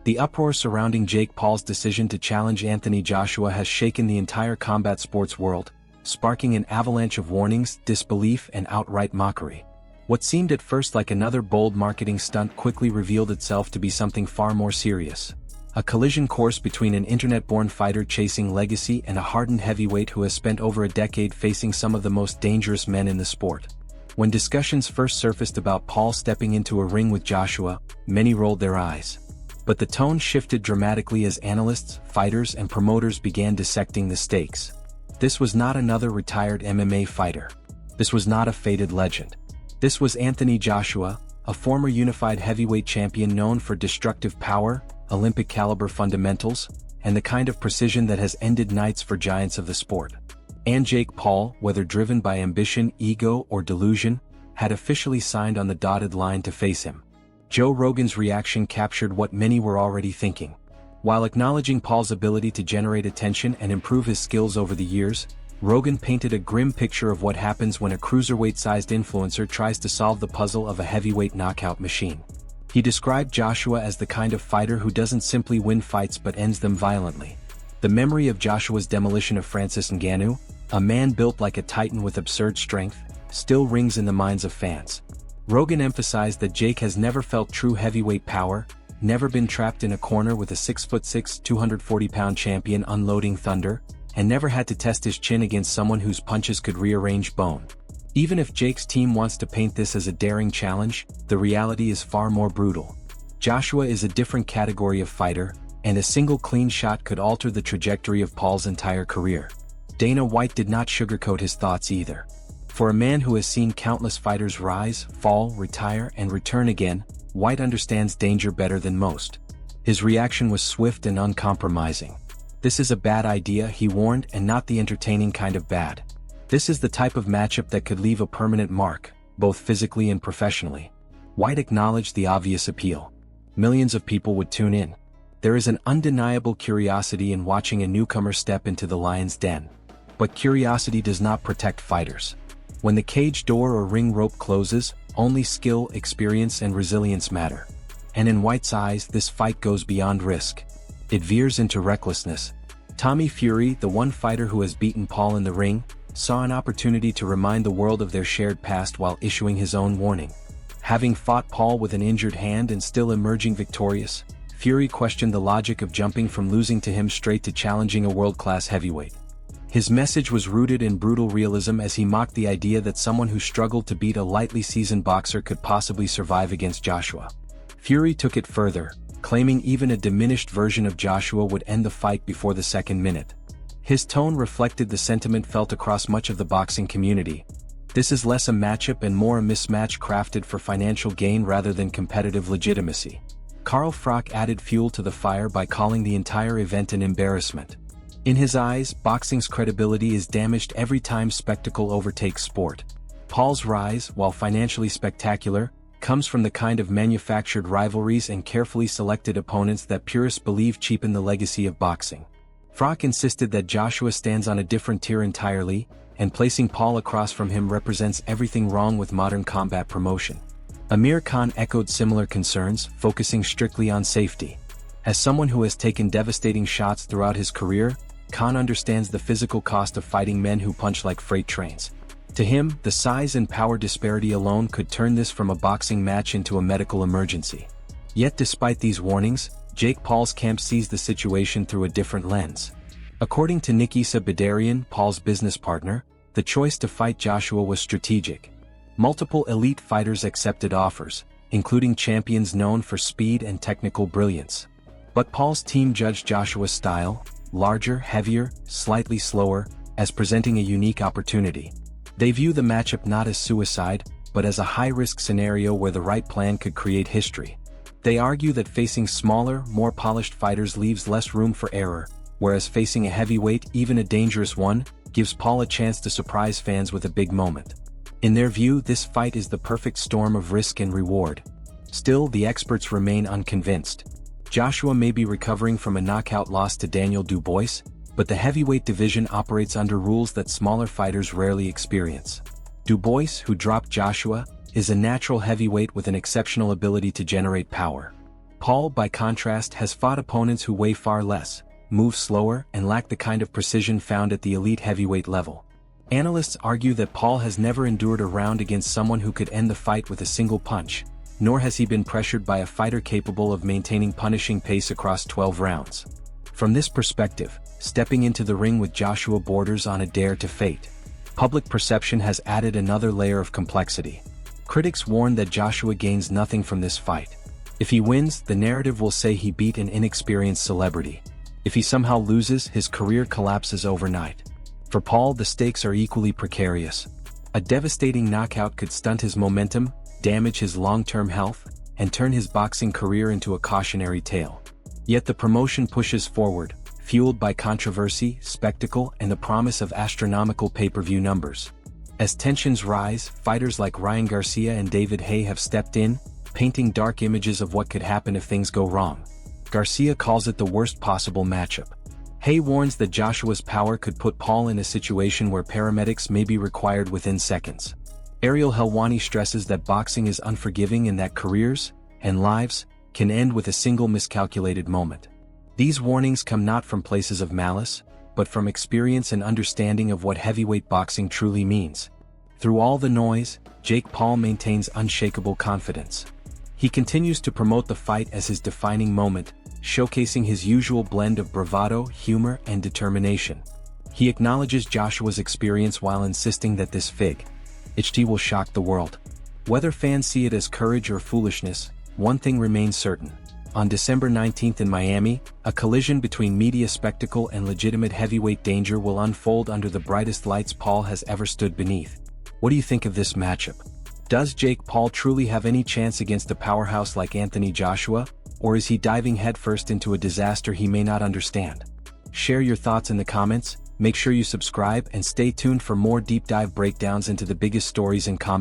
The uproar surrounding Jake Paul's decision to challenge Anthony Joshua has shaken the entire combat sports world, sparking an avalanche of warnings, disbelief, and outright mockery. What seemed at first like another bold marketing stunt quickly revealed itself to be something far more serious. A collision course between an internet-born fighter chasing legacy and a hardened heavyweight who has spent over a decade facing some of the most dangerous men in the sport. When discussions first surfaced about Paul stepping into a ring with Joshua, many rolled their eyes. But the tone shifted dramatically as analysts, fighters, and promoters began dissecting the stakes. This was not another retired MMA fighter. This was not a faded legend. This was Anthony Joshua, a former unified heavyweight champion known for destructive power, Olympic-caliber fundamentals, and the kind of precision that has ended nights for giants of the sport. And Jake Paul, whether driven by ambition, ego, or delusion, had officially signed on the dotted line to face him. Joe Rogan's reaction captured what many were already thinking. While acknowledging Paul's ability to generate attention and improve his skills over the years, Rogan painted a grim picture of what happens when a cruiserweight-sized influencer tries to solve the puzzle of a heavyweight knockout machine. He described Joshua as the kind of fighter who doesn't simply win fights but ends them violently. The memory of Joshua's demolition of Francis Ngannou, a man built like a titan with absurd strength, still rings in the minds of fans. Rogan emphasized that Jake has never felt true heavyweight power, never been trapped in a corner with a 6'6", 240-pound champion unloading thunder, and never had to test his chin against someone whose punches could rearrange bone. Even if Jake's team wants to paint this as a daring challenge, the reality is far more brutal. Joshua is a different category of fighter, and a single clean shot could alter the trajectory of Paul's entire career. Dana White did not sugarcoat his thoughts either. For a man who has seen countless fighters rise, fall, retire, and return again, White understands danger better than most. His reaction was swift and uncompromising. "This is a bad idea," he warned, "and not the entertaining kind of bad. This is the type of matchup that could leave a permanent mark, both physically and professionally." White acknowledged the obvious appeal. Millions of people would tune in. There is an undeniable curiosity in watching a newcomer step into the lion's den. But curiosity does not protect fighters. When the cage door or ring rope closes, only skill, experience, and resilience matter. And in White's eyes, this fight goes beyond risk. It veers into recklessness. Tommy Fury, the one fighter who has beaten Paul in the ring, saw an opportunity to remind the world of their shared past while issuing his own warning. Having fought Paul with an injured hand and still emerging victorious, Fury questioned the logic of jumping from losing to him straight to challenging a world-class heavyweight. His message was rooted in brutal realism as he mocked the idea that someone who struggled to beat a lightly seasoned boxer could possibly survive against Joshua. Fury took it further, claiming even a diminished version of Joshua would end the fight before the second minute. His tone reflected the sentiment felt across much of the boxing community. This is less a matchup and more a mismatch crafted for financial gain rather than competitive legitimacy. Carl Froch added fuel to the fire by calling the entire event an embarrassment. In his eyes, boxing's credibility is damaged every time spectacle overtakes sport. Paul's rise, while financially spectacular, comes from the kind of manufactured rivalries and carefully selected opponents that purists believe cheapen the legacy of boxing. Froch insisted that Joshua stands on a different tier entirely, and placing Paul across from him represents everything wrong with modern combat promotion. Amir Khan echoed similar concerns, focusing strictly on safety. As someone who has taken devastating shots throughout his career, Khan understands the physical cost of fighting men who punch like freight trains. To him, the size and power disparity alone could turn this from a boxing match into a medical emergency. Yet despite these warnings, Jake Paul's camp sees the situation through a different lens. According to Nikisa Badarian, Paul's business partner, the choice to fight Joshua was strategic. Multiple elite fighters accepted offers, including champions known for speed and technical brilliance. But Paul's team judged Joshua's style, larger, heavier, slightly slower, as presenting a unique opportunity. They view the matchup not as suicide, but as a high-risk scenario where the right plan could create history. They argue that facing smaller, more polished fighters leaves less room for error, whereas facing a heavyweight, even a dangerous one, gives Paul a chance to surprise fans with a big moment. In their view, this fight is the perfect storm of risk and reward. Still, the experts remain unconvinced. Joshua may be recovering from a knockout loss to Daniel Dubois, but the heavyweight division operates under rules that smaller fighters rarely experience. Dubois, who dropped Joshua, is a natural heavyweight with an exceptional ability to generate power. Paul, by contrast, has fought opponents who weigh far less, move slower, and lack the kind of precision found at the elite heavyweight level. Analysts argue that Paul has never endured a round against someone who could end the fight with a single punch, nor has he been pressured by a fighter capable of maintaining punishing pace across 12 rounds. From this perspective, stepping into the ring with Joshua borders on a dare to fate. Public perception has added another layer of complexity. Critics warn that Joshua gains nothing from this fight. If he wins, the narrative will say he beat an inexperienced celebrity. If he somehow loses, his career collapses overnight. For Paul, the stakes are equally precarious. A devastating knockout could stunt his momentum, damage his long-term health, and turn his boxing career into a cautionary tale. Yet the promotion pushes forward, fueled by controversy, spectacle, and the promise of astronomical pay-per-view numbers. As tensions rise, fighters like Ryan Garcia and David Haye have stepped in, painting dark images of what could happen if things go wrong. Garcia calls it the worst possible matchup. Haye warns that Joshua's power could put Paul in a situation where paramedics may be required within seconds. Ariel Helwani stresses that boxing is unforgiving and that careers, and lives, can end with a single miscalculated moment. These warnings come not from places of malice, but from experience and understanding of what heavyweight boxing truly means. Through all the noise, Jake Paul maintains unshakable confidence. He continues to promote the fight as his defining moment, showcasing his usual blend of bravado, humor, and determination. He acknowledges Joshua's experience while insisting that this fight will shock the world. Whether fans see it as courage or foolishness, one thing remains certain. On December 19th in Miami, a collision between media spectacle and legitimate heavyweight danger will unfold under the brightest lights Paul has ever stood beneath. What do you think of this matchup? Does Jake Paul truly have any chance against a powerhouse like Anthony Joshua, or is he diving headfirst into a disaster he may not understand? Share your thoughts in the comments, make sure you subscribe and stay tuned for more deep dive breakdowns into the biggest stories in combat.